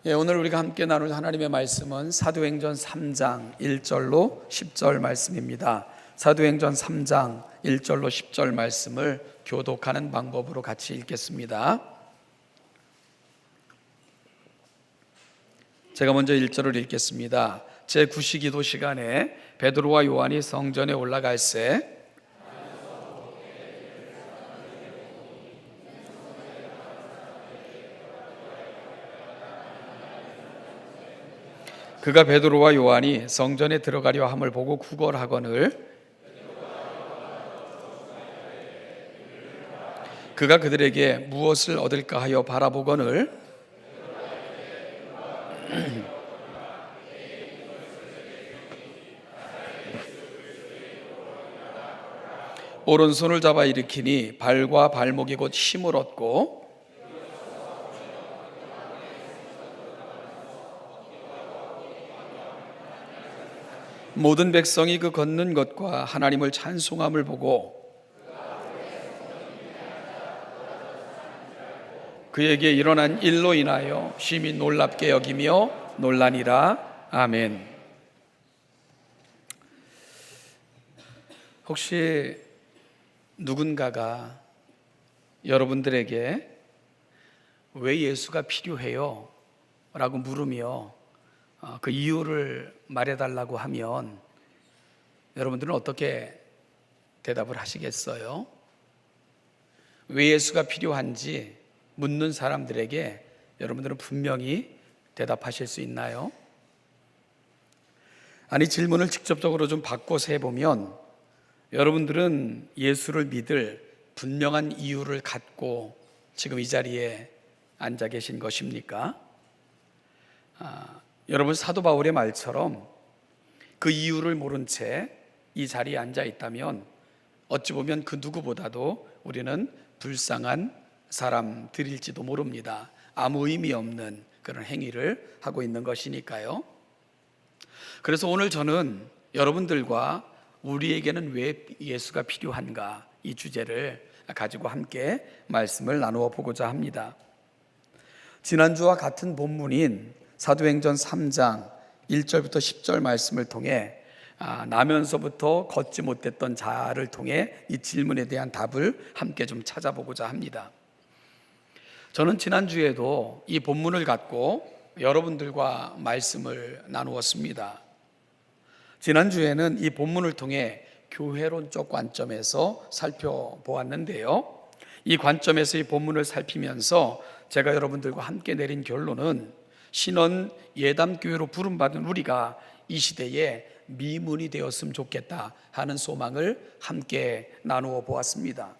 오늘 우리가 함께 나눌 하나님의 말씀은 사도행전 3장 1절로 10절 말씀입니다. 사도행전 3장 1절로 10절 말씀을 교독하는 방법으로 같이 읽겠습니다. 제가 먼저 1절을 읽겠습니다. 제9시기도 시간에 베드로와 요한이 성전에 올라갈새 그가 베드로와 요한이 성전에 들어가려 함을 보고 구걸하거늘 그가 그들에게 무엇을 얻을까 하여 바라보거늘 오른손을 잡아 일으키니 발과 발목이 곧 힘을 얻고 모든 백성이 그 걷는 것과 하나님을 찬송함을 보고 그에게 일어난 일로 인하여 심히 놀랍게 여기며 놀라니라. 아멘. 혹시 누군가가 여러분들에게 왜 예수가 필요해요? 라고 물으며 그 이유를 말해달라고 하면 여러분들은 어떻게 대답을 하시겠어요? 왜 예수가 필요한지 묻는 사람들에게 여러분들은 분명히 대답하실 수 있나요? 아니, 질문을 직접적으로 좀 바꿔서 해보면 여러분들은 예수를 믿을 분명한 이유를 갖고 지금 이 자리에 앉아 계신 것입니까? 여러분, 사도 바울의 말처럼 그 이유를 모른 채 이 자리에 앉아 있다면 어찌 보면 그 누구보다도 우리는 불쌍한 사람들일지도 모릅니다. 아무 의미 없는 그런 행위를 하고 있는 것이니까요. 그래서 오늘 저는 여러분들과 우리에게는 왜 예수가 필요한가, 이 주제를 가지고 함께 말씀을 나누어 보고자 합니다. 지난주와 같은 본문인 사도행전 3장 1절부터 10절 말씀을 통해 나면서부터 걷지 못했던 자를 통해 이 질문에 대한 답을 함께 좀 찾아보고자 합니다. 저는 지난주에도 이 본문을 갖고 여러분들과 말씀을 나누었습니다. 지난주에는 이 본문을 통해 교회론적 관점에서 살펴보았는데요. 이 관점에서 이 본문을 살피면서 제가 여러분들과 함께 내린 결론은 신원 예담교회로 부름받은 우리가 이 시대에 미문이 되었으면 좋겠다 하는 소망을 함께 나누어 보았습니다.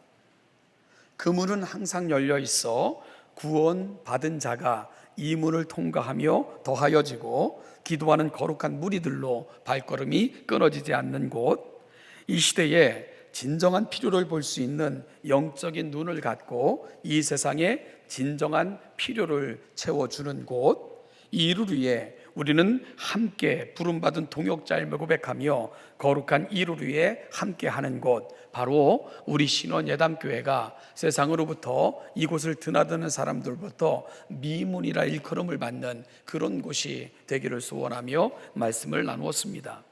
그 문은 항상 열려 있어 구원받은 자가 이 문을 통과하며 더하여지고 기도하는 거룩한 무리들로 발걸음이 끊어지지 않는 곳, 이 시대에 진정한 필요를 볼 수 있는 영적인 눈을 갖고 이 세상에 진정한 필요를 채워주는 곳, 이 일을 위해 우리는 함께 부름받은 동역자임을 고백하며 거룩한 일을 위해 함께하는 곳, 바로 우리 신원예담교회가 세상으로부터 이곳을 드나드는 사람들부터 미문이라 일컬음을 받는 그런 곳이 되기를 소원하며 말씀을 나누었습니다.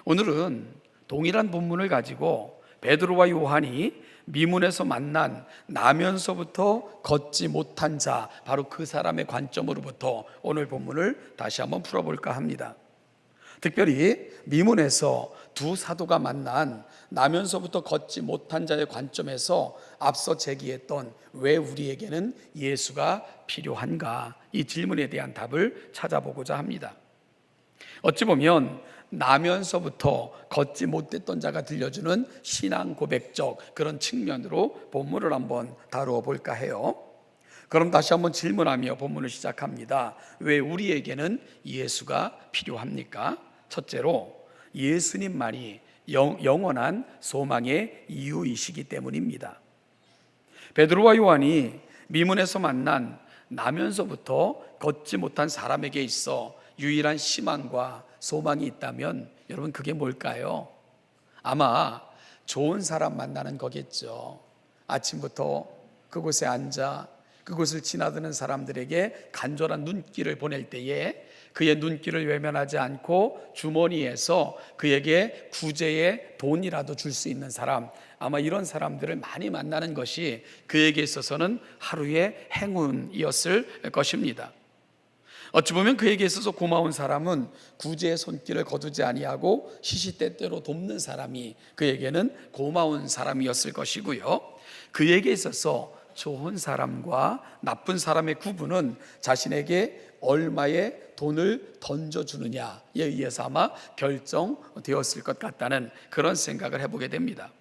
오늘은 동일한 본문을 가지고 베드로와 요한이 미문에서 만난 나면서부터 걷지 못한 자, 바로 그 사람의 관점으로부터 오늘 본문을 다시 한번 풀어볼까 합니다. 특별히 미문에서 두 사도가 만난 나면서부터 걷지 못한 자의 관점에서 앞서 제기했던 왜 우리에게는 예수가 필요한가, 이 질문에 대한 답을 찾아보고자 합니다. 어찌 보면 나면서부터 걷지 못했던 자가 들려주는 신앙 고백적 그런 측면으로 본문을 한번 다루어 볼까 해요. 그럼 다시 한번 질문하며 본문을 시작합니다. 왜 우리에게는 예수가 필요합니까? 첫째로 예수님만이 영원한 소망의 이유이시기 때문입니다. 베드로와 요한이 미문에서 만난 나면서부터 걷지 못한 사람에게 있어 유일한 희망과 소망이 있다면 여러분, 그게 뭘까요? 아마 좋은 사람 만나는 거겠죠. 아침부터 그곳에 앉아 그 그곳을 지나드는 사람들에게 간절한 눈길을 보낼 때에 그의 눈길을 외면하지 않고 주머니에서 그에게 구제의 돈이라도 줄 수 있는 사람, 아마 이런 사람들을 많이 만나는 것이 그에게 있어서는 하루의 행운이었을 것입니다. 어찌 보면 그에게 있어서 고마운 사람은 구제의 손길을 거두지 아니하고 시시때때로 돕는 사람이 그에게는 고마운 사람이었을 것이고요. 그에게 있어서 좋은 사람과 나쁜 사람의 구분은 자신에게 얼마의 돈을 던져주느냐에 의해서 아마 결정되었을 것 같다는 그런 생각을 해보게 됩니다.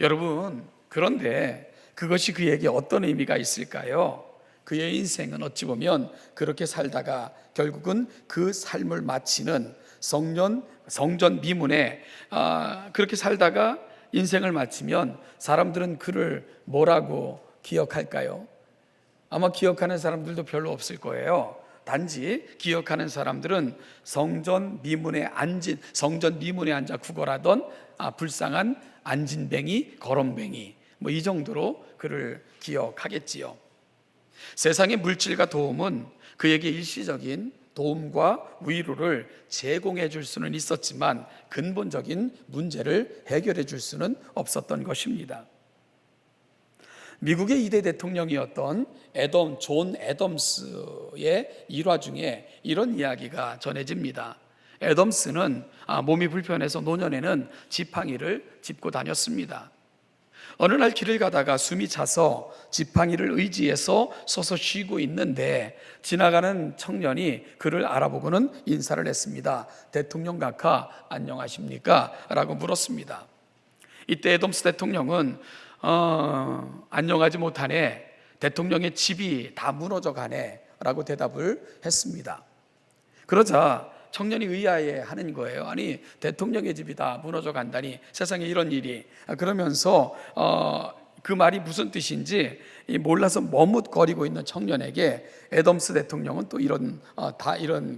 여러분, 그런데 그것이 그에게 어떤 의미가 있을까요? 그의 인생은 어찌 보면 그렇게 살다가 결국은 그 삶을 마치는 성전 미문에 그렇게 살다가 인생을 마치면 사람들은 그를 뭐라고 기억할까요? 아마 기억하는 사람들도 별로 없을 거예요. 단지 기억하는 사람들은 성전 미문에 앉아 구걸하던 불쌍한 안진뱅이, 거렁뱅이, 뭐 이 정도로 그를 기억하겠지요. 세상의 물질과 도움은 그에게 일시적인 도움과 위로를 제공해 줄 수는 있었지만 근본적인 문제를 해결해 줄 수는 없었던 것입니다. 미국의 2대 대통령이었던 존 애덤스의 일화 중에 이런 이야기가 전해집니다. 애덤스는 몸이 불편해서 노년에는 지팡이를 짚고 다녔습니다. 어느 날 길을 가다가 숨이 차서 지팡이를 의지해서 서서 쉬고 있는데 지나가는 청년이 그를 알아보고는 인사를 했습니다. 대통령 각하 안녕하십니까? 라고 물었습니다. 이때 애덤스 대통령은 안녕하지 못하네, 대통령의 집이 다 무너져 가네 라고 대답을 했습니다. 그러자 청년이 의아해하는 거예요. 아니, 대통령의 집이 다 무너져 간다니, 세상에 이런 일이. 그러면서 그 말이 무슨 뜻인지 몰라서 머뭇거리고 있는 청년에게 애덤스 대통령은 또 이런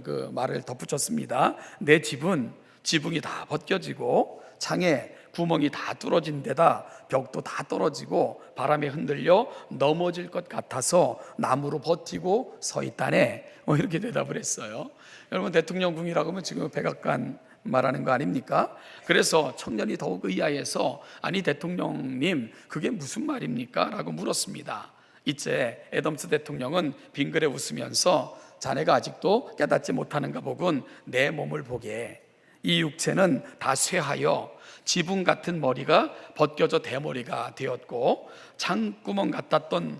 그 말을 덧붙였습니다. 내 집은 지붕이 다 벗겨지고 창에 구멍이 다 뚫어진 데다 벽도 다 떨어지고 바람에 흔들려 넘어질 것 같아서 나무로 버티고 서 있다네. 이렇게 대답을 했어요. 여러분, 대통령궁이라고 하면 지금 백악관 말하는 거 아닙니까? 그래서 청년이 더욱 의아해서 아니 대통령님, 그게 무슨 말입니까? 라고 물었습니다. 이제 애덤스 대통령은 빙그레 웃으면서 자네가 아직도 깨닫지 못하는가 보군. 내 몸을 보게. 이 육체는 다 쇠하여 지붕 같은 머리가 벗겨져 대머리가 되었고 창구멍 같은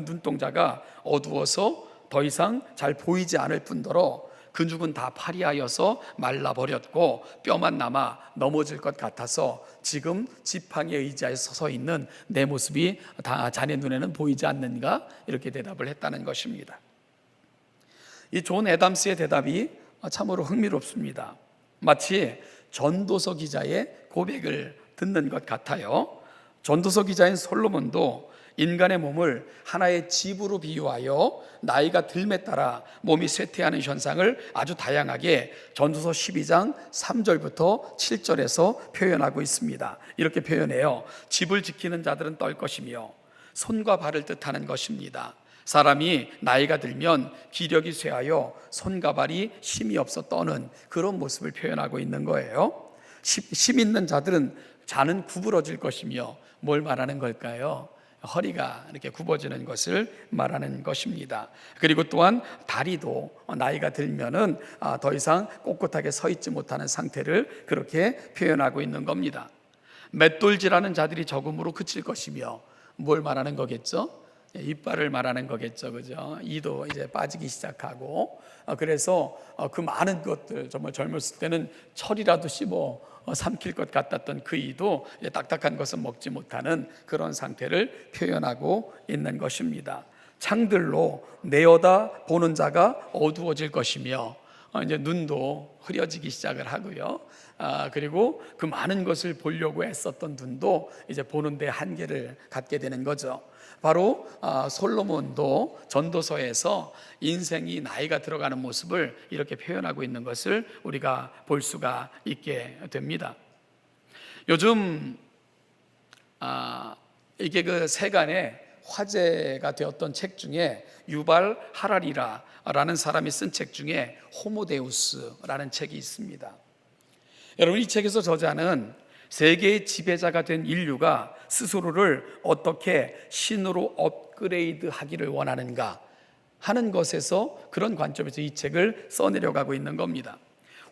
눈동자가 어두워서 더 이상 잘 보이지 않을 뿐더러 근육은 다 파리하여서 말라버렸고 뼈만 남아 넘어질 것 같아서 지금 지팡이 의자에 서서 있는 내 모습이 다 자네 눈에는 보이지 않는가? 이렇게 대답을 했다는 것입니다. 이 존 애덤스의 대답이 참으로 흥미롭습니다. 마치 전도서 기자의 고백을 듣는 것 같아요. 전도서 기자인 솔로몬도 인간의 몸을 하나의 집으로 비유하여 나이가 들매 따라 몸이 쇠퇴하는 현상을 아주 다양하게 전도서 12장 3절부터 7절에서 표현하고 있습니다. 이렇게 표현해요. 집을 지키는 자들은 떨 것이며 손과 발을 뜻하는 것입니다. 사람이 나이가 들면 기력이 쇠하여 손과 발이 힘이 없어 떠는 그런 모습을 표현하고 있는 거예요. 힘 있는 자는 구부러질 것이며 뭘 말하는 걸까요? 허리가 이렇게 굽어지는 것을 말하는 것입니다. 그리고 또한 다리도 나이가 들면은 더 이상 꼿꼿하게 서 있지 못하는 상태를 그렇게 표현하고 있는 겁니다. 맷돌질하는 자들이 적음으로 그칠 것이며 뭘 말하는 거겠죠? 이빨을 말하는 거겠죠, 그죠? 이도 이제 빠지기 시작하고 그래서 그 많은 것들 정말 젊었을 때는 철이라도 씹어 삼킬 것 같았던 그 이도 딱딱한 것은 먹지 못하는 그런 상태를 표현하고 있는 것입니다. 창들로 내어다 보는 자가 어두워질 것이며 이제 눈도 흐려지기 시작을 하고요. 그리고 그 많은 것을 보려고 애썼던 눈도 이제 보는데 한계를 갖게 되는 거죠. 바로 솔로몬도 전도서에서 인생이 나이가 들어가는 모습을 이렇게 표현하고 있는 것을 우리가 볼 수가 있게 됩니다. 요즘 이게 그 세간에 화제가 되었던 책 중에 유발 하라리라라는 사람이 쓴 책 중에 호모데우스라는 책이 있습니다. 여러분, 이 책에서 저자는 세계의 지배자가 된 인류가 스스로를 어떻게 신으로 업그레이드 하기를 원하는가 하는 것에서, 그런 관점에서 이 책을 써내려가고 있는 겁니다.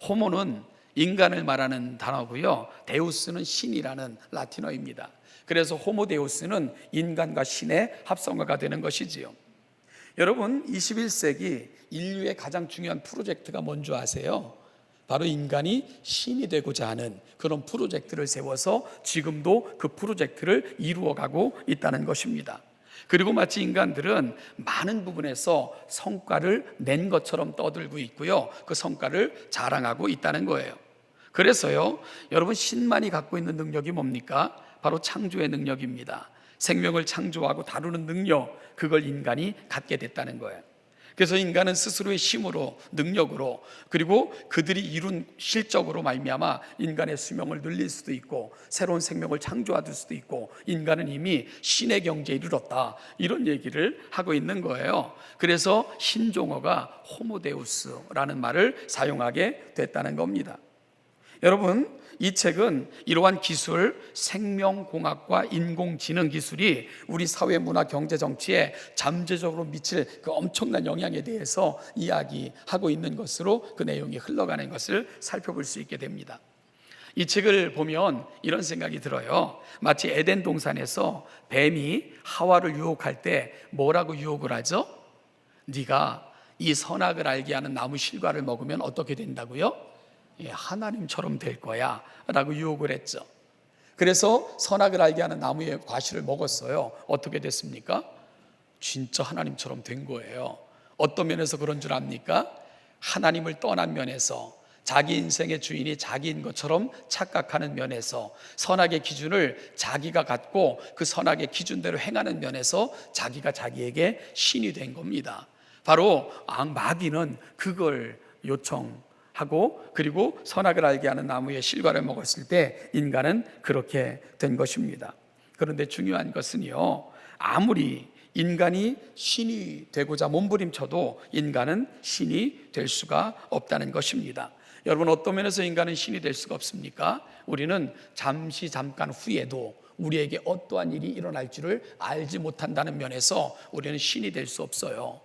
호모는 인간을 말하는 단어고요, 데우스는 신이라는 라틴어입니다. 그래서 호모데우스는 인간과 신의 합성어가 되는 것이지요. 여러분, 21세기 인류의 가장 중요한 프로젝트가 뭔지 아세요? 바로 인간이 신이 되고자 하는 그런 프로젝트를 세워서 지금도 그 프로젝트를 이루어가고 있다는 것입니다. 그리고 마치 인간들은 많은 부분에서 성과를 낸 것처럼 떠들고 있고요, 그 성과를 자랑하고 있다는 거예요. 그래서요, 여러분, 신만이 갖고 있는 능력이 뭡니까? 바로 창조의 능력입니다. 생명을 창조하고 다루는 능력, 그걸 인간이 갖게 됐다는 거예요. 그래서 인간은 스스로의 힘으로, 능력으로, 그리고 그들이 이룬 실적으로 말미암아 인간의 수명을 늘릴 수도 있고 새로운 생명을 창조할 수도 있고, 인간은 이미 신의 경지에 이르렀다, 이런 얘기를 하고 있는 거예요. 그래서 신종어가 호모데우스라는 말을 사용하게 됐다는 겁니다. 여러분, 이 책은 이러한 기술, 생명공학과 인공지능 기술이 우리 사회, 문화, 경제, 정치에 잠재적으로 미칠 그 엄청난 영향에 대해서 이야기하고 있는 것으로 그 내용이 흘러가는 것을 살펴볼 수 있게 됩니다. 이 책을 보면 이런 생각이 들어요. 마치 에덴 동산에서 뱀이 하와를 유혹할 때 뭐라고 유혹을 하죠? 네가 이 선악을 알게 하는 나무 실과를 먹으면 어떻게 된다고요? 하나님처럼 될 거야 라고 유혹을 했죠. 그래서 선악을 알게 하는 나무의 과실을 먹었어요. 어떻게 됐습니까? 진짜 하나님처럼 된 거예요. 어떤 면에서 그런 줄 압니까? 하나님을 떠난 면에서, 자기 인생의 주인이 자기인 것처럼 착각하는 면에서, 선악의 기준을 자기가 갖고 그 선악의 기준대로 행하는 면에서 자기가 자기에게 신이 된 겁니다. 바로 마귀는 그걸 요청하고, 그리고 선악을 알게 하는 나무의 실과를 먹었을 때 인간은 그렇게 된 것입니다. 그런데 중요한 것은요, 아무리 인간이 신이 되고자 몸부림쳐도 인간은 신이 될 수가 없다는 것입니다. 여러분, 어떤 면에서 인간은 신이 될 수가 없습니까? 우리는 잠깐 후에도 우리에게 어떠한 일이 일어날 줄을 알지 못한다는 면에서 우리는 신이 될 수 없어요.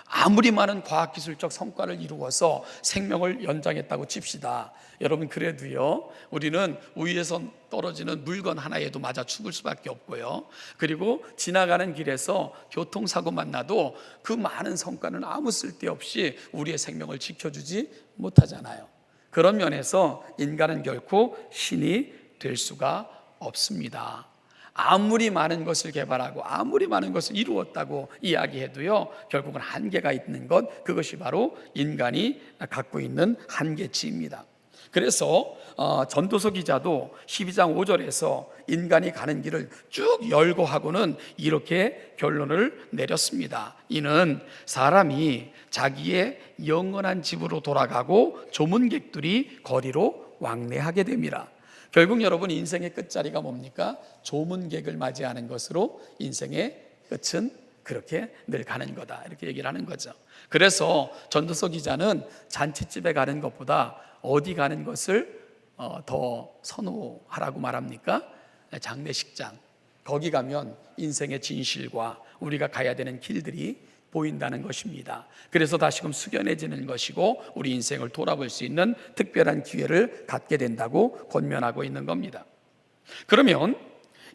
아무리 많은 과학기술적 성과를 이루어서 생명을 연장했다고 칩시다. 여러분, 그래도요, 우리는 위에서 떨어지는 물건 하나에도 맞아 죽을 수밖에 없고요, 그리고 지나가는 길에서 교통사고만 나도 그 많은 성과는 아무 쓸데없이 우리의 생명을 지켜주지 못하잖아요. 그런 면에서 인간은 결코 신이 될 수가 없습니다. 아무리 많은 것을 개발하고 아무리 많은 것을 이루었다고 이야기해도요, 결국은 한계가 있는 것, 그것이 바로 인간이 갖고 있는 한계치입니다. 그래서 전도서 기자도 12장 5절에서 인간이 가는 길을 쭉 열거하고는 이렇게 결론을 내렸습니다. 이는 사람이 자기의 영원한 집으로 돌아가고 조문객들이 거리로 왕래하게 됨이라. 결국 여러분, 인생의 끝자리가 뭡니까? 조문객을 맞이하는 것으로 인생의 끝은 그렇게 늘 가는 거다, 이렇게 얘기를 하는 거죠. 그래서 전도서 기자는 잔치집에 가는 것보다 어디 가는 것을 더 선호하라고 말합니까? 장례식장. 거기 가면 인생의 진실과 우리가 가야 되는 길들이 보인다는 것입니다. 그래서 다시금 숙연해지는 것이고 우리 인생을 돌아볼 수 있는 특별한 기회를 갖게 된다고 권면하고 있는 겁니다. 그러면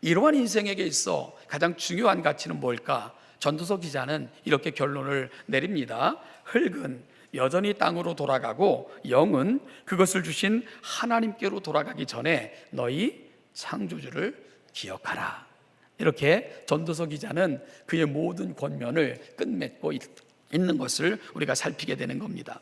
이러한 인생에게 있어 가장 중요한 가치는 뭘까? 전도서 기자는 이렇게 결론을 내립니다. 흙은 여전히 땅으로 돌아가고 영은 그것을 주신 하나님께로 돌아가기 전에 너희 창조주를 기억하라. 이렇게 전도서 기자는 그의 모든 권면을 끝맺고 있는 것을 우리가 살피게 되는 겁니다.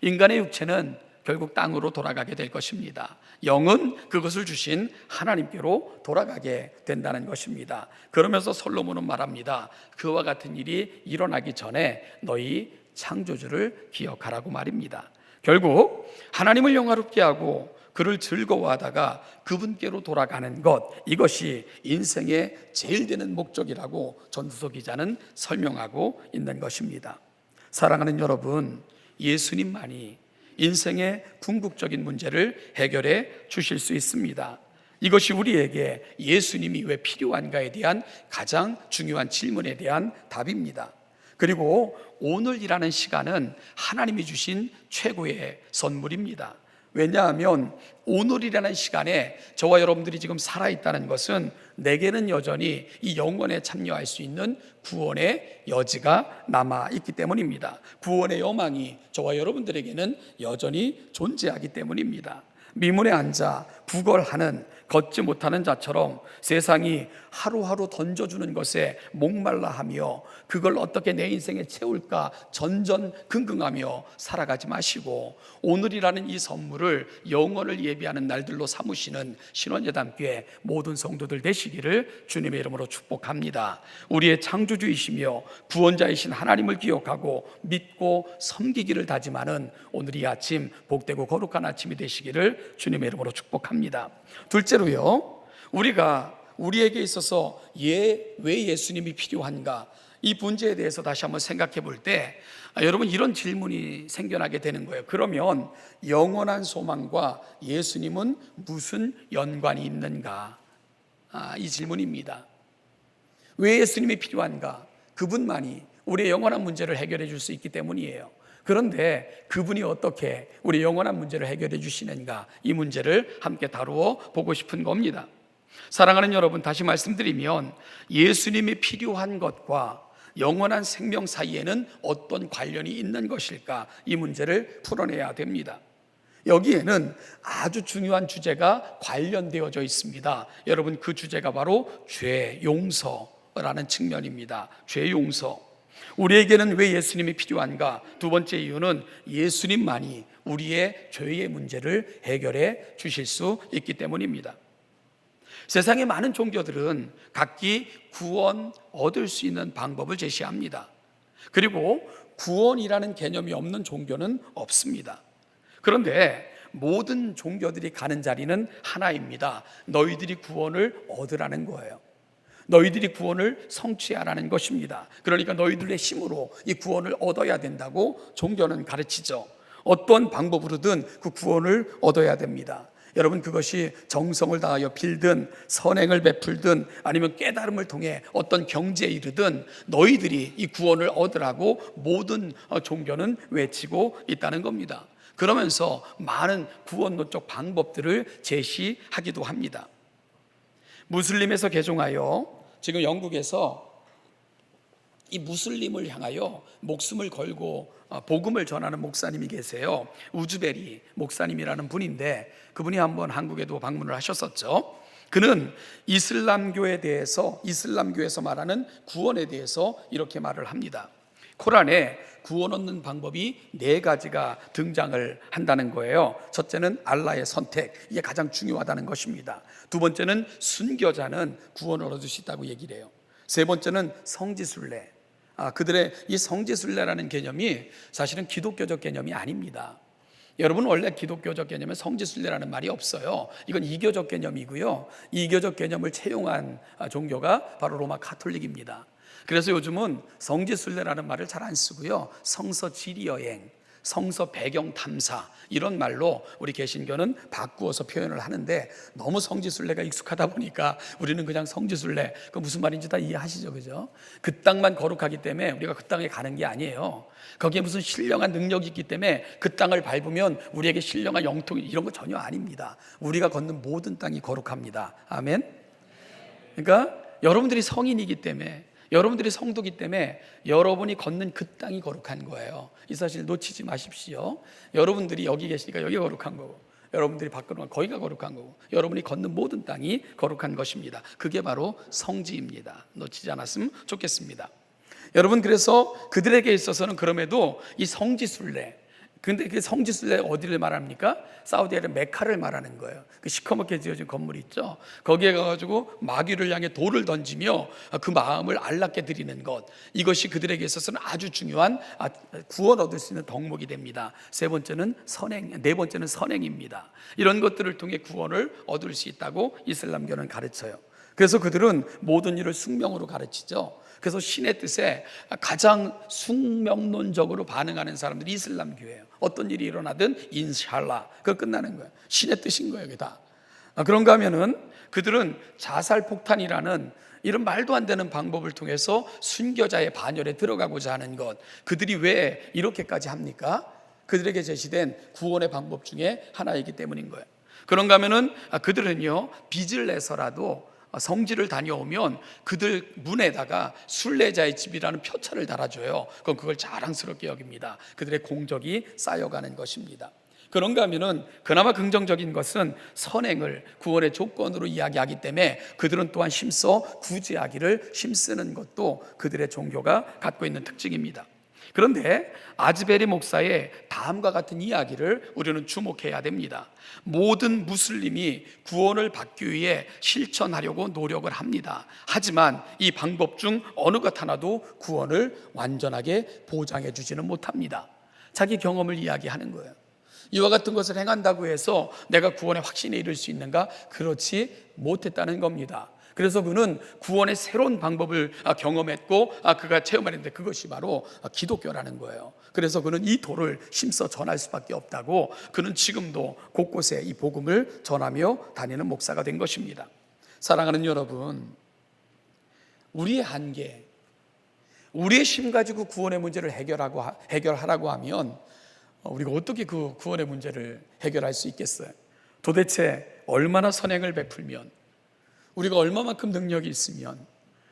인간의 육체는 결국 땅으로 돌아가게 될 것입니다. 영은 그것을 주신 하나님께로 돌아가게 된다는 것입니다. 그러면서 솔로몬은 말합니다. 그와 같은 일이 일어나기 전에 너희 창조주를 기억하라고 말입니다. 결국 하나님을 영화롭게 하고 그를 즐거워하다가 그분께로 돌아가는 것, 이것이 인생의 제일 되는 목적이라고 전도서 기자는 설명하고 있는 것입니다. 사랑하는 여러분, 예수님만이 인생의 궁극적인 문제를 해결해 주실 수 있습니다. 이것이 우리에게 예수님이 왜 필요한가에 대한 가장 중요한 질문에 대한 답입니다. 그리고 오늘이라는 시간은 하나님이 주신 최고의 선물입니다. 왜냐하면 오늘이라는 시간에 저와 여러분들이 지금 살아있다는 것은 내게는 여전히 이 영원에 참여할 수 있는 구원의 여지가 남아있기 때문입니다. 구원의 여망이 저와 여러분들에게는 여전히 존재하기 때문입니다. 미문에 앉아 구걸하는 걷지 못하는 자처럼 세상이 하루하루 던져주는 것에 목말라하며 그걸 어떻게 내 인생에 채울까 전전긍긍하며 살아가지 마시고 오늘이라는 이 선물을 영원을 예비하는 날들로 삼으시는 신원예담교회 모든 성도들 되시기를 주님의 이름으로 축복합니다. 우리의 창조주이시며 구원자이신 하나님을 기억하고 믿고 섬기기를 다짐하는 오늘 이 아침 복되고 거룩한 아침이 되시기를 주님의 이름으로 축복합니다. 둘째로요, 우리에게 있어서 왜 예수님이 필요한가, 이 문제에 대해서 다시 한번 생각해 볼 때 여러분 이런 질문이 생겨나게 되는 거예요. 그러면 영원한 소망과 예수님은 무슨 연관이 있는가? 이 질문입니다. 왜 예수님이 필요한가? 그분만이 우리의 영원한 문제를 해결해 줄 수 있기 때문이에요. 그런데 그분이 어떻게 우리 영원한 문제를 해결해 주시는가, 이 문제를 함께 다루어 보고 싶은 겁니다. 사랑하는 여러분, 다시 말씀드리면 예수님이 필요한 것과 영원한 생명 사이에는 어떤 관련이 있는 것일까, 이 문제를 풀어내야 됩니다. 여기에는 아주 중요한 주제가 관련되어져 있습니다. 여러분, 그 주제가 바로 죄 용서라는 측면입니다. 죄 용서. 우리에게는 왜 예수님이 필요한가? 두 번째 이유는 예수님만이 우리의 죄의 문제를 해결해 주실 수 있기 때문입니다. 세상의 많은 종교들은 각기 구원 얻을 수 있는 방법을 제시합니다. 그리고 구원이라는 개념이 없는 종교는 없습니다. 그런데 모든 종교들이 가는 자리는 하나입니다. 너희들이 구원을 얻으라는 거예요. 너희들이 구원을 성취하라는 것입니다. 그러니까 너희들의 힘으로 이 구원을 얻어야 된다고 종교는 가르치죠. 어떤 방법으로든 그 구원을 얻어야 됩니다. 여러분, 그것이 정성을 다하여 빌든 선행을 베풀든 아니면 깨달음을 통해 어떤 경지에 이르든 너희들이 이 구원을 얻으라고 모든 종교는 외치고 있다는 겁니다. 그러면서 많은 구원론적 방법들을 제시하기도 합니다. 무슬림에서 개종하여 지금 영국에서 이 무슬림을 향하여 목숨을 걸고 복음을 전하는 목사님이 계세요. 우즈베리 목사님이라는 분인데 그분이 한번 한국에도 방문을 하셨었죠. 그는 이슬람교에서 말하는 구원에 대해서 이렇게 말을 합니다. 코란에 구원 얻는 방법이 4가지가 등장을 한다는 거예요. 첫째는 알라의 선택, 이게 가장 중요하다는 것입니다. 두 번째는 순교자는 구원을 얻을 수 있다고 얘기를 해요. 세 번째는 성지순례. 그들의 이 성지순례라는 개념이 사실은 기독교적 개념이 아닙니다. 여러분, 원래 기독교적 개념에 성지순례라는 말이 없어요. 이건 이교적 개념이고요. 이교적 개념을 채용한 종교가 바로 로마 가톨릭입니다. 그래서 요즘은 성지순례라는 말을 잘 안 쓰고요, 성서 지리여행, 성서 배경 탐사, 이런 말로 우리 개신교는 바꾸어서 표현을 하는데 너무 성지순례가 익숙하다 보니까 우리는 그냥 성지순례, 그 무슨 말인지 다 이해하시죠, 그죠? 그 땅만 거룩하기 때문에 우리가 그 땅에 가는 게 아니에요. 거기에 무슨 신령한 능력이 있기 때문에 그 땅을 밟으면 우리에게 신령한 영통, 이런 거 전혀 아닙니다. 우리가 걷는 모든 땅이 거룩합니다. 아멘. 그러니까 여러분들이 성인이기 때문에, 여러분들이 성도기 때문에 여러분이 걷는 그 땅이 거룩한 거예요. 이 사실 놓치지 마십시오. 여러분들이 여기 계시니까 여기가 거룩한 거고, 여러분들이 밖으로 가면 거기가 거룩한 거고, 여러분이 걷는 모든 땅이 거룩한 것입니다. 그게 바로 성지입니다. 놓치지 않았으면 좋겠습니다. 여러분, 그래서 그들에게 있어서는 그럼에도 이 성지순례, 근데 그 성지순례 어디를 말합니까? 사우디아라비아 메카를 말하는 거예요. 그 시커멓게 지어진 건물이 있죠. 거기에 가가지고 마귀를 향해 돌을 던지며 그 마음을 안락게 드리는 것, 이것이 그들에게 있어서는 아주 중요한 구원 얻을 수 있는 덕목이 됩니다. 네 번째는 선행입니다. 이런 것들을 통해 구원을 얻을 수 있다고 이슬람교는 가르쳐요. 그래서 그들은 모든 일을 숙명으로 가르치죠. 그래서 신의 뜻에 가장 숙명론적으로 반응하는 사람들이 이슬람교예요. 어떤 일이 일어나든 인샬라, 그거 끝나는 거예요. 신의 뜻인 거예요, 그게 다. 그런가 하면은 그들은 자살폭탄이라는 이런 말도 안 되는 방법을 통해서 순교자의 반열에 들어가고자 하는 것, 그들이 왜 이렇게까지 합니까? 그들에게 제시된 구원의 방법 중에 하나이기 때문인 거예요. 그런가 하면은 그들은요, 빚을 내서라도 성지를 다녀오면 그들 문에다가 순례자의 집이라는 표차를 달아줘요. 그럼 그걸 자랑스럽게 여깁니다. 그들의 공적이 쌓여가는 것입니다. 그런가 하면은 그나마 긍정적인 것은 선행을 구원의 조건으로 이야기하기 때문에 그들은 또한 힘써 구제하기를 힘쓰는 것도 그들의 종교가 갖고 있는 특징입니다. 그런데 아즈베리 목사의 다음과 같은 이야기를 우리는 주목해야 됩니다. 모든 무슬림이 구원을 받기 위해 실천하려고 노력을 합니다. 하지만 이 방법 중 어느 것 하나도 구원을 완전하게 보장해 주지는 못합니다. 자기 경험을 이야기하는 거예요. 이와 같은 것을 행한다고 해서 내가 구원의 확신에 이를 수 있는가? 그렇지 못했다는 겁니다. 그래서 그는 구원의 새로운 방법을 경험했고 그가 체험했는데 그것이 바로 기독교라는 거예요. 그래서 그는 이 도를 힘써 전할 수밖에 없다고, 그는 지금도 곳곳에 이 복음을 전하며 다니는 목사가 된 것입니다. 사랑하는 여러분, 우리의 한계, 우리의 힘 가지고 구원의 문제를 해결하라고 하면 우리가 어떻게 그 구원의 문제를 해결할 수 있겠어요? 도대체 얼마나 선행을 베풀면, 우리가 얼마만큼 능력이 있으면,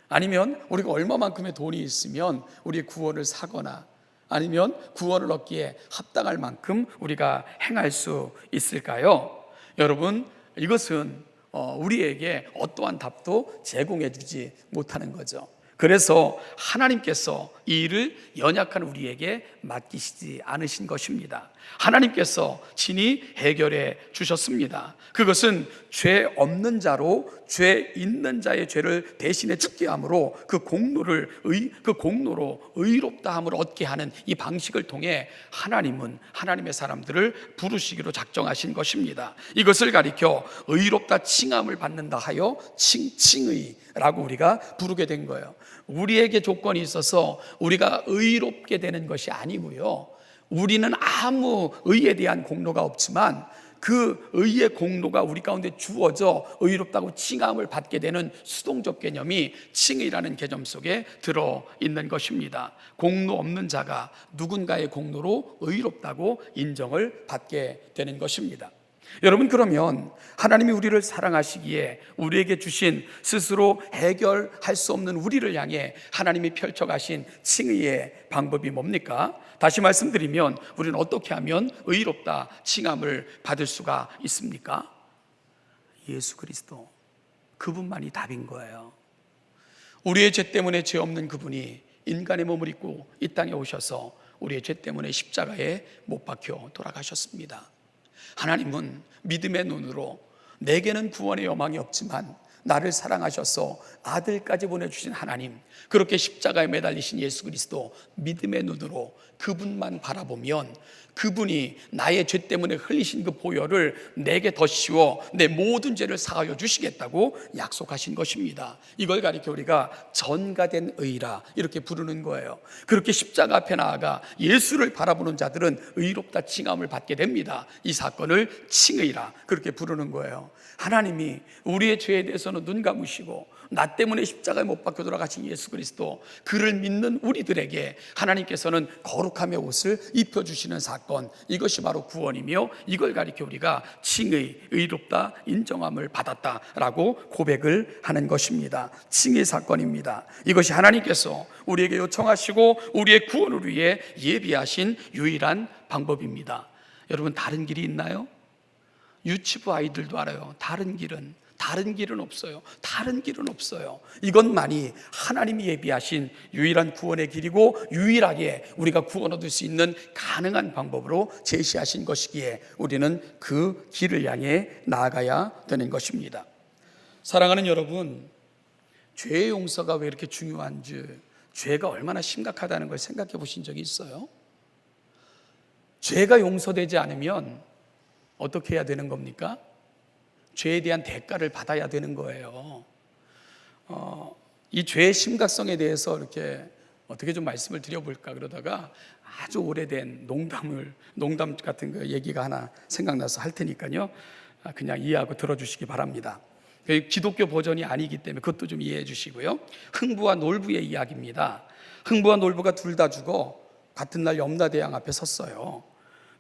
아니면 우리가 얼마만큼의 돈이 있으면 우리의 구원을 사거나 아니면 구원을 얻기에 합당할 만큼 우리가 행할 수 있을까요? 여러분, 이것은 우리에게 어떠한 답도 제공해 주지 못하는 거죠. 그래서 하나님께서 이 일을 연약한 우리에게 맡기시지 않으신 것입니다. 하나님께서 친히 해결해 주셨습니다. 그것은 죄 없는 자로 죄 있는 자의 죄를 대신해 죽게 함으로 그 공로로 의롭다함을 얻게 하는 이 방식을 통해 하나님은 하나님의 사람들을 부르시기로 작정하신 것입니다. 이것을 가리켜 의롭다 칭함을 받는다 하여 칭의라고 우리가 부르게 된 거예요. 우리에게 조건이 있어서 우리가 의롭게 되는 것이 아니고요, 우리는 아무 의에 대한 공로가 없지만 그 의의 공로가 우리 가운데 주어져 의롭다고 칭함을 받게 되는 수동적 개념이 칭의라는 개념 속에 들어있는 것입니다. 공로 없는 자가 누군가의 공로로 의롭다고 인정을 받게 되는 것입니다. 여러분, 그러면 하나님이 우리를 사랑하시기에 우리에게 주신 스스로 해결할 수 없는 우리를 향해 하나님이 펼쳐가신 칭의의 방법이 뭡니까? 다시 말씀드리면 우리는 어떻게 하면 의롭다 칭함을 받을 수가 있습니까? 예수 그리스도, 그분만이 답인 거예요. 우리의 죄 때문에 죄 없는 그분이 인간의 몸을 입고 이 땅에 오셔서 우리의 죄 때문에 십자가에 못 박혀 돌아가셨습니다. 하나님은 믿음의 눈으로 내게는 구원의 여망이 없지만 나를 사랑하셔서 아들까지 보내주신 하나님, 그렇게 십자가에 매달리신 예수 그리스도 믿음의 눈으로 그분만 바라보면 그분이 나의 죄 때문에 흘리신 그 보혈을 내게 더 씌워 내 모든 죄를 사하여 주시겠다고 약속하신 것입니다. 이걸 가리켜 우리가 전가된 의라 이렇게 부르는 거예요. 그렇게 십자가 앞에 나아가 예수를 바라보는 자들은 의롭다 칭함을 받게 됩니다. 이 사건을 칭의라 그렇게 부르는 거예요. 하나님이 우리의 죄에 대해서는 눈 감으시고 나 때문에 십자가에 못 박혀 돌아가신 예수 그리스도, 그를 믿는 우리들에게 하나님께서는 거룩함의 옷을 입혀주시는 사건, 이것이 바로 구원이며 이걸 가리켜 우리가 칭의, 의롭다 인정함을 받았다라고 고백을 하는 것입니다. 칭의 사건입니다. 이것이 하나님께서 우리에게 요청하시고 우리의 구원을 위해 예비하신 유일한 방법입니다. 여러분, 다른 길이 있나요? 유치부 아이들도 알아요. 다른 길은 다른 길은 없어요. 다른 길은 없어요. 이것만이 하나님이 예비하신 유일한 구원의 길이고 유일하게 우리가 구원 얻을 수 있는 가능한 방법으로 제시하신 것이기에 우리는 그 길을 향해 나아가야 되는 것입니다. 사랑하는 여러분, 죄의 용서가 왜 이렇게 중요한지, 죄가 얼마나 심각하다는 걸 생각해 보신 적이 있어요? 죄가 용서되지 않으면 어떻게 해야 되는 겁니까? 죄에 대한 대가를 받아야 되는 거예요. 이 죄의 심각성에 대해서 이렇게 어떻게 좀 말씀을 드려볼까 그러다가 아주 오래된 농담 같은 그 얘기가 하나 생각나서 할 테니까요. 그냥 이해하고 들어주시기 바랍니다. 기독교 버전이 아니기 때문에 그것도 좀 이해해 주시고요. 흥부와 놀부의 이야기입니다. 흥부와 놀부가 둘 다 죽어 같은 날 염라대왕 앞에 섰어요.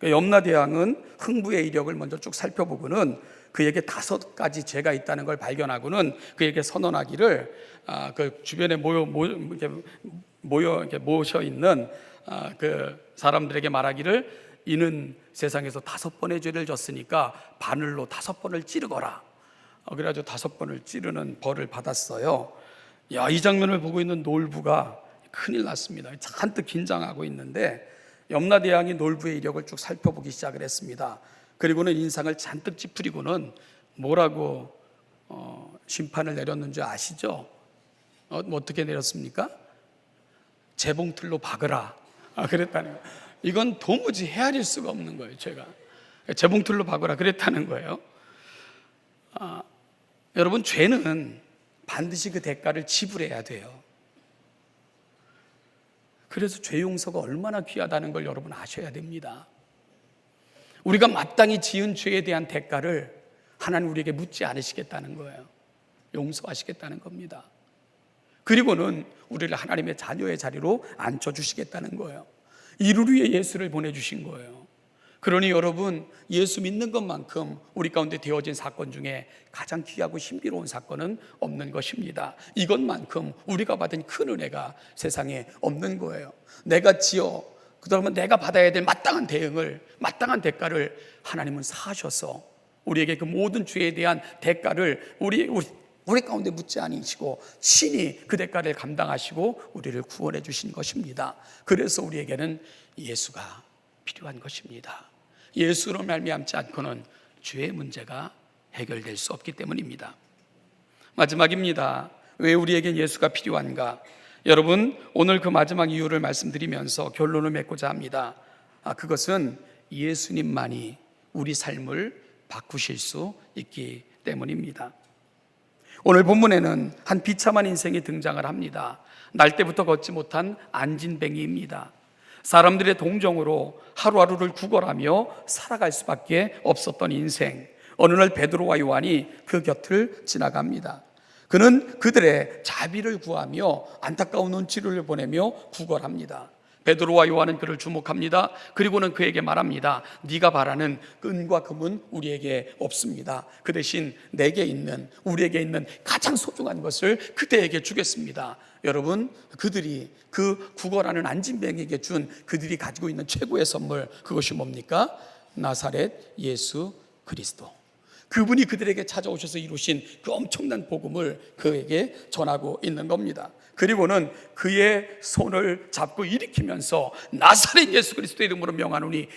염라대왕은 흥부의 이력을 먼저 쭉 살펴보고는 그에게 5가지 죄가 있다는 걸 발견하고는 그에게 선언하기를 그 주변에 모셔 있는 그 사람들에게 말하기를 이는 세상에서 5번의 죄를 졌으니까 바늘로 5번을 찌르거라. 그래가지고 5번을 찌르는 벌을 받았어요. 이 장면을 보고 있는 놀부가 큰일 났습니다. 잔뜩 긴장하고 있는데 염라대왕이 놀부의 이력을 쭉 살펴보기 시작을 했습니다. 그리고는 인상을 잔뜩 찌푸리고는 뭐라고 심판을 내렸는지 아시죠? 어떻게 내렸습니까? 재봉틀로 박으라. 그랬다는 거예요. 이건 도무지 헤아릴 수가 없는 거예요. 제가 재봉틀로 박으라 그랬다는 거예요. 여러분, 죄는 반드시 그 대가를 지불해야 돼요. 그래서 죄 용서가 얼마나 귀하다는 걸 여러분 아셔야 됩니다. 우리가 마땅히 지은 죄에 대한 대가를 하나님 우리에게 묻지 않으시겠다는 거예요. 용서하시겠다는 겁니다. 그리고는 우리를 하나님의 자녀의 자리로 앉혀주시겠다는 거예요. 이를 위해 예수를 보내주신 거예요. 그러니 여러분, 예수 믿는 것만큼 우리 가운데 되어진 사건 중에 가장 귀하고 신비로운 사건은 없는 것입니다. 이것만큼 우리가 받은 큰 은혜가 세상에 없는 거예요. 그러면 내가 받아야 될 마땅한 마땅한 대가를 하나님은 사하셔서 우리에게 그 모든 죄에 대한 대가를 우리 가운데 묻지 않으시고 친히 그 대가를 감당하시고 우리를 구원해 주신 것입니다. 그래서 우리에게는 예수가 필요한 것입니다. 예수로 말미암지 않고는 죄의 문제가 해결될 수 없기 때문입니다. 마지막입니다. 왜 우리에게 예수가 필요한가? 여러분, 오늘 그 마지막 이유를 말씀드리면서 결론을 맺고자 합니다. 그것은 예수님만이 우리 삶을 바꾸실 수 있기 때문입니다. 오늘 본문에는 한 비참한 인생이 등장을 합니다. 날 때부터 걷지 못한 안진뱅이입니다. 사람들의 동정으로 하루하루를 구걸하며 살아갈 수밖에 없었던 인생. 어느 날 베드로와 요한이 그 곁을 지나갑니다. 그는 그들의 자비를 구하며 안타까운 눈치를 보내며 구걸합니다. 베드로와 요한은 그를 주목합니다. 그리고는 그에게 말합니다. 네가 바라는 은과 금은 우리에게 없습니다. 그 대신 우리에게 있는 가장 소중한 것을 그대에게 주겠습니다. 여러분, 그들이 그 구걸하는 안진뱅이에게 준 그들이 가지고 있는 최고의 선물, 그것이 뭡니까? 나사렛 예수 그리스도. 그분이 그들에게 찾아오셔서 이루신 그 엄청난 복음을 그에게 전하고 있는 겁니다. 그리고는 그의 손을 잡고 일으키면서 나사렛 예수 그리스도의 이름으로 명하노니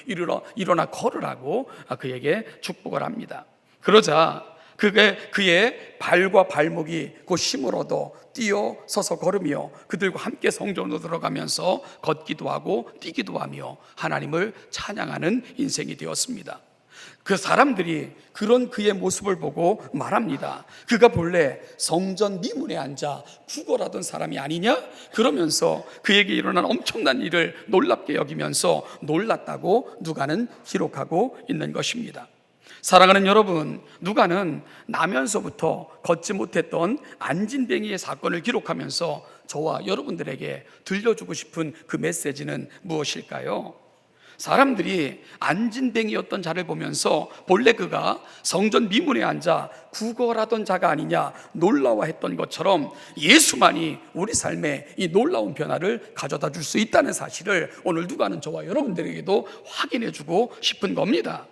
일어나 걸으라고 그에게 축복을 합니다. 그러자 그의 발과 발목이 곧 힘을 얻어 뛰어 서서 걸으며 그들과 함께 성전으로 들어가면서 걷기도 하고 뛰기도 하며 하나님을 찬양하는 인생이 되었습니다. 그 사람들이 그런 그의 모습을 보고 말합니다. 그가 본래 성전 미문에 앉아 구걸하던 사람이 아니냐? 그러면서 그에게 일어난 엄청난 일을 놀랍게 여기면서 놀랐다고 누가는 기록하고 있는 것입니다. 사랑하는 여러분, 누가는 나면서부터 걷지 못했던 안진뱅이의 사건을 기록하면서 저와 여러분들에게 들려주고 싶은 그 메시지는 무엇일까요? 사람들이 안진뱅이였던 자를 보면서 본래 그가 성전 미문에 앉아 구걸하던 자가 아니냐 놀라워했던 것처럼 예수만이 우리 삶에 이 놀라운 변화를 가져다 줄 수 있다는 사실을 오늘 누가는 저와 여러분들에게도 확인해 주고 싶은 겁니다.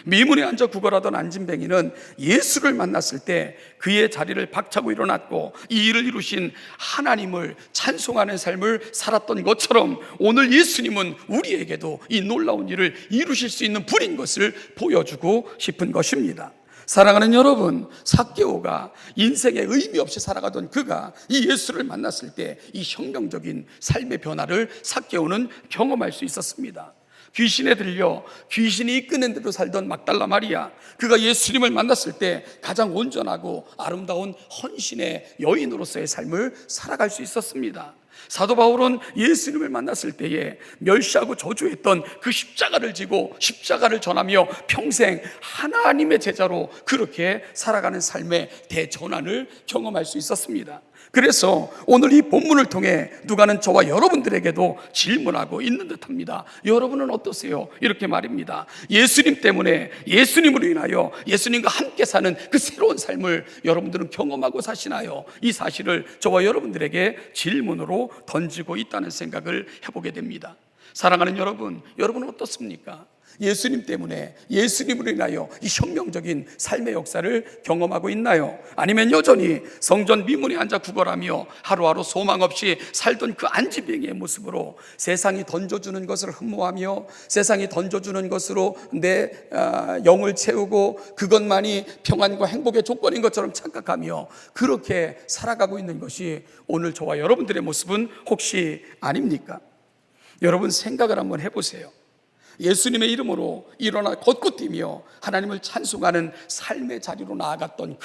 미문에 앉아 구걸하던 안진뱅이는 예수를 만났을 때 그의 자리를 박차고 일어났고 이 일을 이루신 하나님을 찬송하는 삶을 살았던 것처럼 오늘 예수님은 우리에게도 이 놀라운 일을 이루실 수 있는 분인 것을 보여주고 싶은 것입니다. 사랑하는 여러분, 삭개오가 인생에 의미 없이 살아가던 그가 이 예수를 만났을 때 이 혁명적인 삶의 변화를 삭개오는 경험할 수 있었습니다. 귀신에 들려 귀신이 이끄는 대로 살던 막달라 마리아, 그가 예수님을 만났을 때 가장 온전하고 아름다운 헌신의 여인으로서의 삶을 살아갈 수 있었습니다. 사도 바울은 예수님을 만났을 때에 멸시하고 저주했던 그 십자가를 지고 십자가를 전하며 평생 하나님의 제자로 그렇게 살아가는 삶의 대전환을 경험할 수 있었습니다. 그래서 오늘 이 본문을 통해 누가는 저와 여러분들에게도 질문하고 있는 듯합니다. 여러분은 어떠세요? 이렇게 말입니다. 예수님 때문에, 예수님으로 인하여 예수님과 함께 사는 그 새로운 삶을 여러분들은 경험하고 사시나요? 이 사실을 저와 여러분들에게 질문으로 던지고 있다는 생각을 해보게 됩니다. 사랑하는 여러분, 여러분은 어떻습니까? 예수님 때문에, 예수님으로 인하여 이 혁명적인 삶의 역사를 경험하고 있나요? 아니면 여전히 성전 미문에 앉아 구걸하며 하루하루 소망 없이 살던 그 안진뱅이의 모습으로 세상이 던져주는 것을 흠모하며 세상이 던져주는 것으로 내 영을 채우고 그것만이 평안과 행복의 조건인 것처럼 착각하며 그렇게 살아가고 있는 것이 오늘 저와 여러분들의 모습은 혹시 아닙니까? 여러분 생각을 한번 해보세요. 예수님의 이름으로 일어나 걷고 뛰며 하나님을 찬송하는 삶의 자리로 나아갔던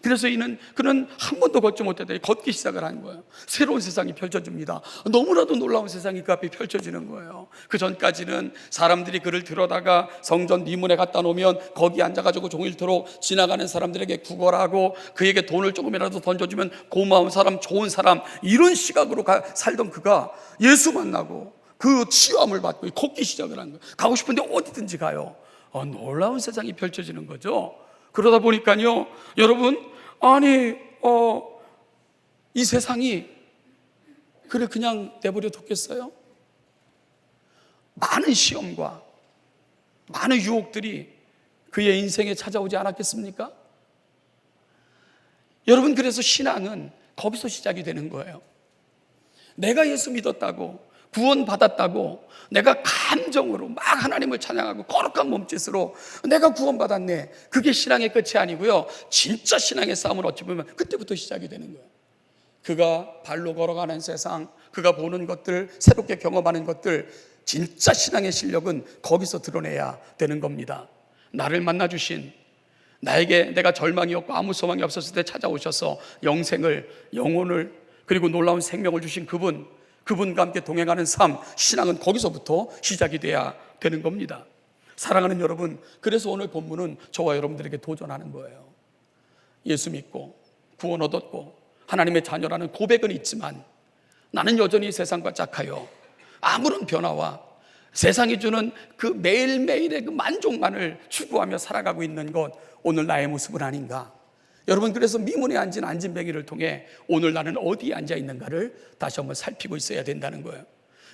그래서 그는 한 번도 걷지 못했더니 걷기 시작을 한 거예요. 새로운 세상이 펼쳐집니다. 너무나도 놀라운 세상이 그 앞에 펼쳐지는 거예요. 그 전까지는 사람들이 그를 들여다가 성전 미문에 갖다 놓으면 거기 앉아가지고 종일토록 지나가는 사람들에게 구걸하고 그에게 돈을 조금이라도 던져주면 고마운 사람, 좋은 사람, 이런 시각으로 살던 그가 예수 만나고 그 치유함을 받고 걷기 시작을 한 거예요. 가고 싶은데 어디든지 가요. 놀라운 세상이 펼쳐지는 거죠. 그러다 보니까요, 여러분, 이 세상이 그냥 내버려 뒀겠어요? 많은 시험과 많은 유혹들이 그의 인생에 찾아오지 않았겠습니까? 여러분, 그래서 신앙은 거기서 시작이 되는 거예요. 내가 예수 믿었다고, 구원받았다고 내가 감정으로 막 하나님을 찬양하고 거룩한 몸짓으로 내가 구원받았네, 그게 신앙의 끝이 아니고요, 진짜 신앙의 싸움은 어찌 보면 그때부터 시작이 되는 거예요. 그가 발로 걸어가는 세상, 그가 보는 것들, 새롭게 경험하는 것들, 진짜 신앙의 실력은 거기서 드러내야 되는 겁니다. 나를 만나주신, 나에게 내가 절망이었고 아무 소망이 없었을 때 찾아오셔서 영혼을 그리고 놀라운 생명을 주신 그분과 함께 동행하는 삶, 신앙은 거기서부터 시작이 돼야 되는 겁니다. 사랑하는 여러분, 그래서 오늘 본문은 저와 여러분들에게 도전하는 거예요. 예수 믿고 구원 얻었고 하나님의 자녀라는 고백은 있지만 나는 여전히 세상과 짝하여 아무런 변화와 세상이 주는 그 매일매일의 그 만족만을 추구하며 살아가고 있는 것, 오늘 나의 모습은 아닌가? 여러분, 그래서 미문에 앉은 안진뱅이를 통해 오늘 나는 어디에 앉아 있는가를 다시 한번 살피고 있어야 된다는 거예요.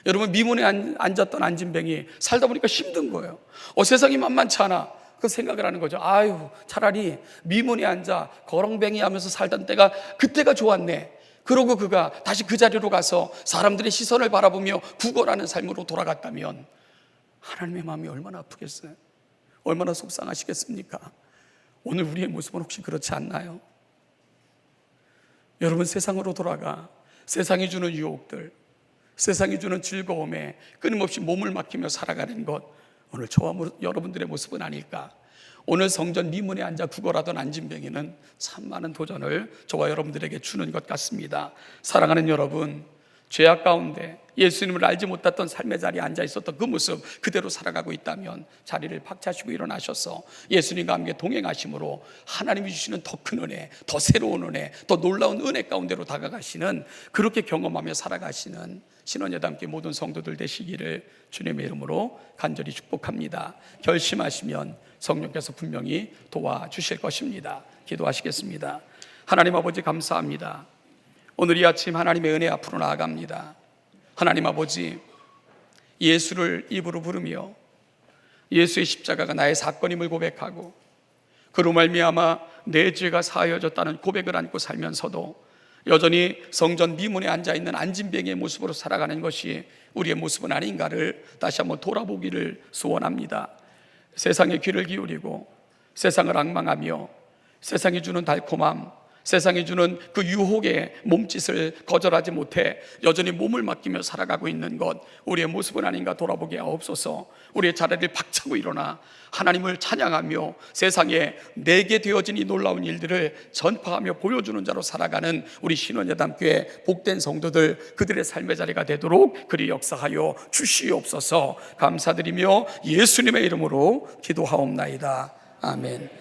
여러분, 미문에 앉았던 안진뱅이 살다 보니까 힘든 거예요. 세상이 만만치 않아. 그 생각을 하는 거죠. 차라리 미문에 앉아 거렁뱅이 하면서 살던 그때가 좋았네. 그러고 그가 다시 그 자리로 가서 사람들의 시선을 바라보며 구걸하는 삶으로 돌아갔다면 하나님의 마음이 얼마나 아프겠어요? 얼마나 속상하시겠습니까? 오늘 우리의 모습은 혹시 그렇지 않나요? 여러분, 세상으로 돌아가 세상이 주는 유혹들, 세상이 주는 즐거움에 끊임없이 몸을 맡기며 살아가는 것, 오늘 저와 여러분들의 모습은 아닐까? 오늘 성전 미문에 앉아 구걸하던 안진뱅이는 참 많은 도전을 저와 여러분들에게 주는 것 같습니다. 사랑하는 여러분, 죄악 가운데 예수님을 알지 못했던 삶의 자리에 앉아 있었던 그 모습 그대로 살아가고 있다면 자리를 박차시고 일어나셔서 예수님과 함께 동행하심으로 하나님이 주시는 더 큰 은혜, 더 새로운 은혜, 더 놀라운 은혜 가운데로 다가가시는, 그렇게 경험하며 살아가시는 신원예담께 모든 성도들 되시기를 주님의 이름으로 간절히 축복합니다. 결심하시면 성령께서 분명히 도와주실 것입니다. 기도하시겠습니다. 하나님 아버지, 감사합니다. 오늘 이 아침 하나님의 은혜 앞으로 나아갑니다. 하나님 아버지, 예수를 입으로 부르며 예수의 십자가가 나의 사건임을 고백하고 그로 말미암아 내 죄가 사하여졌다는 고백을 안고 살면서도 여전히 성전 미문에 앉아있는 안진뱅이의 모습으로 살아가는 것이 우리의 모습은 아닌가를 다시 한번 돌아보기를 소원합니다. 세상에 귀를 기울이고 세상을 앙망하며 세상이 주는 달콤함, 세상이 주는 그 유혹의 몸짓을 거절하지 못해 여전히 몸을 맡기며 살아가고 있는 것, 우리의 모습은 아닌가 돌아보게 하옵소서. 우리의 자리를 박차고 일어나 하나님을 찬양하며 세상에 내게 되어진 이 놀라운 일들을 전파하며 보여주는 자로 살아가는 우리 신원예담교회 복된 성도들, 그들의 삶의 자리가 되도록 그리 역사하여 주시옵소서. 감사드리며 예수님의 이름으로 기도하옵나이다. 아멘.